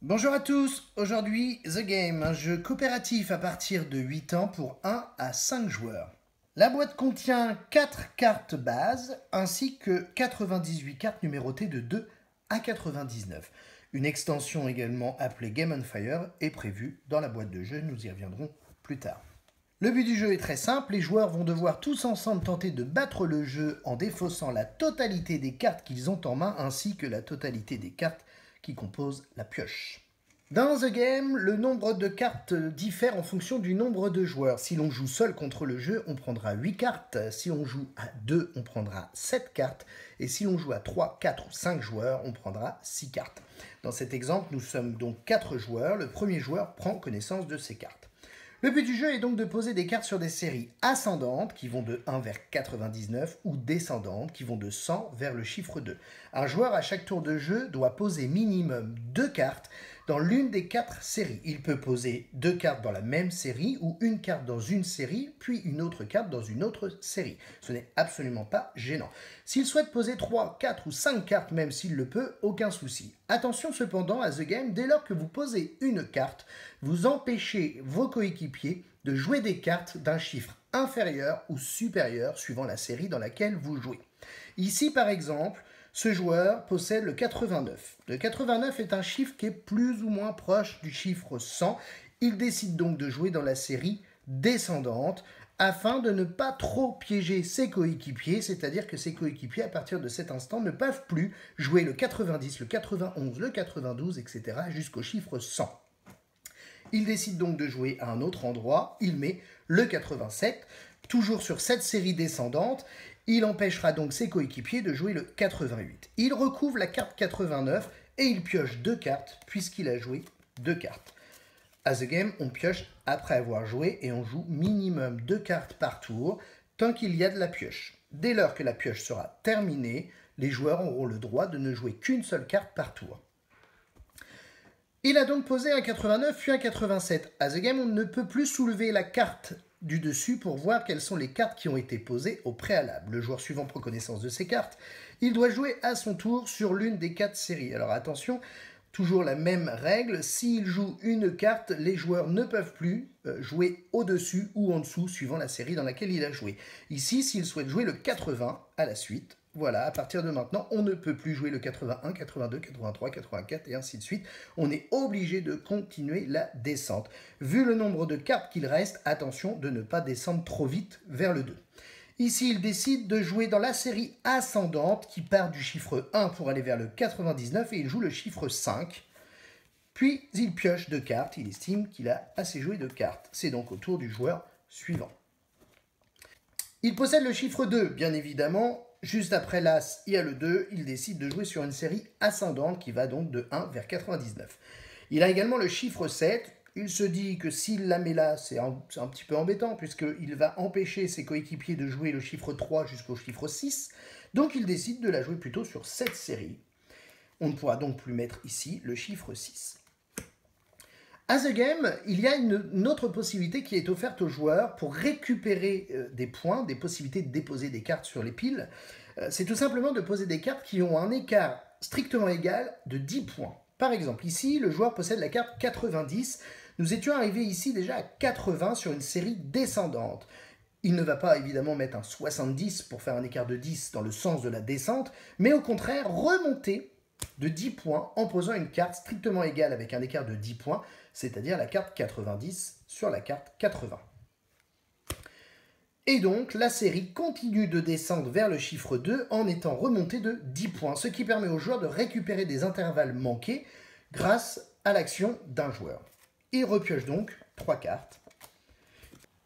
Bonjour à tous, aujourd'hui The Game, un jeu coopératif à partir de 8 ans pour 1 à 5 joueurs. La boîte contient 4 cartes bases ainsi que 98 cartes numérotées de 2 à 99. Une extension également appelée Game on Fire est prévue dans la boîte de jeu, nous y reviendrons plus tard. Le but du jeu est très simple, les joueurs vont devoir tous ensemble tenter de battre le jeu en défaussant la totalité des cartes qu'ils ont en main ainsi que la totalité des cartes qui composent la pioche. Dans The Game, le nombre de cartes diffère en fonction du nombre de joueurs. Si l'on joue seul contre le jeu, on prendra 8 cartes. Si on joue à 2, on prendra 7 cartes. Et si l'on joue à 3, 4 ou 5 joueurs, on prendra 6 cartes. Dans cet exemple, nous sommes donc 4 joueurs. Le premier joueur prend connaissance de ces cartes. Le but du jeu est donc de poser des cartes sur des séries ascendantes qui vont de 1 vers 99 ou descendantes qui vont de 100 vers le chiffre 2. Un joueur à chaque tour de jeu doit poser minimum 2 cartes dans l'une des 4 séries. Il peut poser 2 cartes dans la même série ou une carte dans une série puis une autre carte dans une autre série. Ce n'est absolument pas gênant. S'il souhaite poser 3, 4 ou 5 cartes même s'il le peut, aucun souci. Attention cependant à The Game, dès lors que vous posez une carte, vous empêchez vos coéquipiers de jouer des cartes d'un chiffre inférieur ou supérieur suivant la série dans laquelle vous jouez. Ici par exemple, ce joueur possède le 89. Le 89 est un chiffre qui est plus ou moins proche du chiffre 100. Il décide donc de jouer dans la série descendante afin de ne pas trop piéger ses coéquipiers, c'est-à-dire que ses coéquipiers, à partir de cet instant, ne peuvent plus jouer le 90, le 91, le 92, etc. jusqu'au chiffre 100. Il décide donc de jouer à un autre endroit, il met le 87, toujours sur cette série descendante. Il empêchera donc ses coéquipiers de jouer le 88. Il recouvre la carte 89 et il pioche 2 cartes puisqu'il a joué 2 cartes. À The Game, on pioche après avoir joué et on joue minimum 2 cartes par tour tant qu'il y a de la pioche. Dès lors que la pioche sera terminée, les joueurs auront le droit de ne jouer qu'une seule carte par tour. Il a donc posé un 89 puis un 87. À The Game, on ne peut plus soulever la carte du dessus pour voir quelles sont les cartes qui ont été posées au préalable. Le joueur suivant prend connaissance de ces cartes. Il doit jouer à son tour sur l'une des 4 séries. Alors attention, toujours la même règle, s'il joue une carte, les joueurs ne peuvent plus jouer au-dessus ou en dessous suivant la série dans laquelle il a joué. Ici, s'il souhaite jouer le 80 à la suite, voilà, à partir de maintenant, on ne peut plus jouer le 81, 82, 83, 84 et ainsi de suite. On est obligé de continuer la descente. Vu le nombre de cartes qu'il reste, attention de ne pas descendre trop vite vers le 2. Ici, il décide de jouer dans la série ascendante qui part du chiffre 1 pour aller vers le 99 et il joue le chiffre 5. Puis, il pioche 2 cartes, il estime qu'il a assez joué de cartes. C'est donc au tour du joueur suivant. Il possède le chiffre 2, bien évidemment. Juste après l'As, il y a le 2, il décide de jouer sur une série ascendante qui va donc de 1 vers 99. Il a également le chiffre 7, il se dit que s'il la met là, c'est un petit peu embêtant puisqu'il va empêcher ses coéquipiers de jouer le chiffre 3 jusqu'au chiffre 6, donc il décide de la jouer plutôt sur cette série. On ne pourra donc plus mettre ici le chiffre 6. À The Game, il y a une autre possibilité qui est offerte aux joueurs pour récupérer des points, des possibilités de déposer des cartes sur les piles. C'est tout simplement de poser des cartes qui ont un écart strictement égal de 10 points. Par exemple, ici, le joueur possède la carte 90. Nous étions arrivés ici déjà à 80 sur une série descendante. Il ne va pas évidemment mettre un 70 pour faire un écart de 10 dans le sens de la descente, mais au contraire remonter de 10 points en posant une carte strictement égale avec un écart de 10 points, c'est-à-dire la carte 90 sur la carte 80. Et donc, la série continue de descendre vers le chiffre 2 en étant remontée de 10 points, ce qui permet aux joueurs de récupérer des intervalles manqués grâce à l'action d'un joueur. Il repioche donc 3 cartes.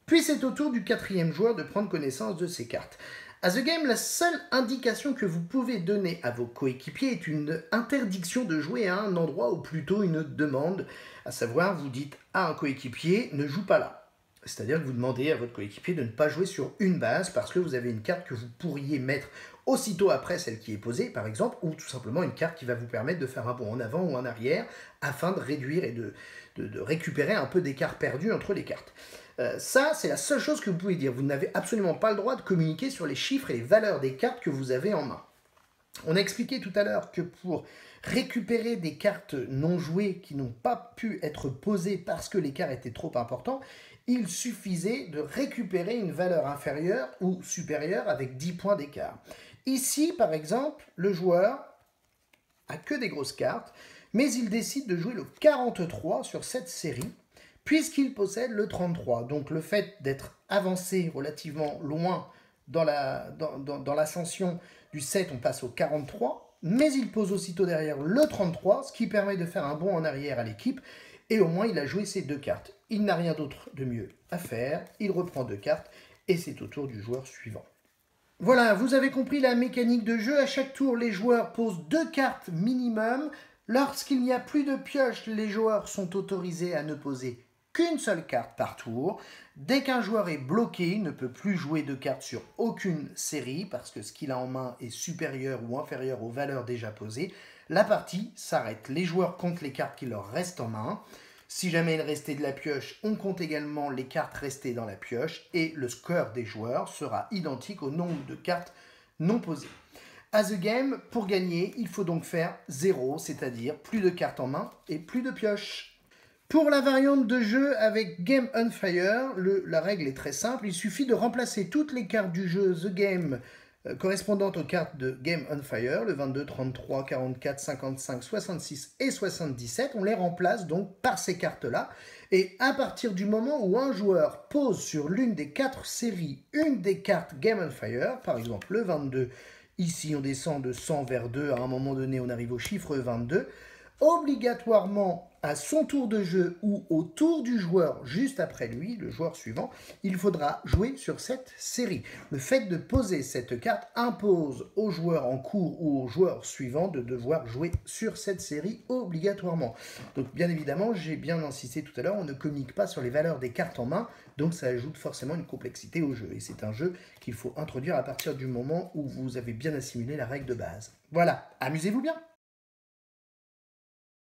Puis c'est au tour du 4e joueur de prendre connaissance de ces cartes. À The Game, la seule indication que vous pouvez donner à vos coéquipiers est une interdiction de jouer à un endroit ou plutôt une demande, à savoir vous dites à un coéquipier ne joue pas là. C'est-à-dire que vous demandez à votre coéquipier de ne pas jouer sur une base parce que vous avez une carte que vous pourriez mettre aussitôt après celle qui est posée, par exemple, ou tout simplement une carte qui va vous permettre de faire un bond en avant ou en arrière afin de réduire et de récupérer un peu d'écart perdu entre les cartes. Ça, c'est la seule chose que vous pouvez dire. Vous n'avez absolument pas le droit de communiquer sur les chiffres et les valeurs des cartes que vous avez en main. On a expliqué tout à l'heure que pour récupérer des cartes non jouées qui n'ont pas pu être posées parce que l'écart était trop important, il suffisait de récupérer une valeur inférieure ou supérieure avec 10 points d'écart. Ici, par exemple, le joueur a que des grosses cartes, mais il décide de jouer le 43 sur cette série, puisqu'il possède le 33. Donc le fait d'être avancé relativement loin dans l'ascension du 7, on passe au 43, mais il pose aussitôt derrière le 33, ce qui permet de faire un bond en arrière à l'équipe, et au moins il a joué ses 2 cartes. Il n'a rien d'autre de mieux à faire, il reprend 2 cartes, et c'est au tour du joueur suivant. Voilà, vous avez compris la mécanique de jeu. À chaque tour, les joueurs posent 2 cartes minimum. Lorsqu'il n'y a plus de pioche, les joueurs sont autorisés à ne poser qu'une seule carte par tour. Dès qu'un joueur est bloqué, il ne peut plus jouer de cartes sur aucune série parce que ce qu'il a en main est supérieur ou inférieur aux valeurs déjà posées. La partie s'arrête. Les joueurs comptent les cartes qui leur restent en main. Si jamais il restait de la pioche, on compte également les cartes restées dans la pioche et le score des joueurs sera identique au nombre de cartes non posées. À The Game, pour gagner, il faut donc faire 0, c'est-à-dire plus de cartes en main et plus de pioche. Pour la variante de jeu avec Game on Fire, la règle est très simple. Il suffit de remplacer toutes les cartes du jeu The Game correspondantes aux cartes de Game on Fire, le 22, 33, 44, 55, 66 et 77. On les remplace donc par ces cartes-là. Et à partir du moment où un joueur pose sur l'une des 4 séries une des cartes Game on Fire, par exemple le 22, ici on descend de 100 vers 2, à un moment donné on arrive au chiffre 22, obligatoirement à son tour de jeu ou au tour du joueur juste après lui, le joueur suivant, il faudra jouer sur cette série. Le fait de poser cette carte impose au joueur en cours ou au joueur suivant de devoir jouer sur cette série obligatoirement. Donc bien évidemment, j'ai bien insisté tout à l'heure, on ne communique pas sur les valeurs des cartes en main, donc ça ajoute forcément une complexité au jeu. Et c'est un jeu qu'il faut introduire à partir du moment où vous avez bien assimilé la règle de base. Voilà, amusez-vous bien!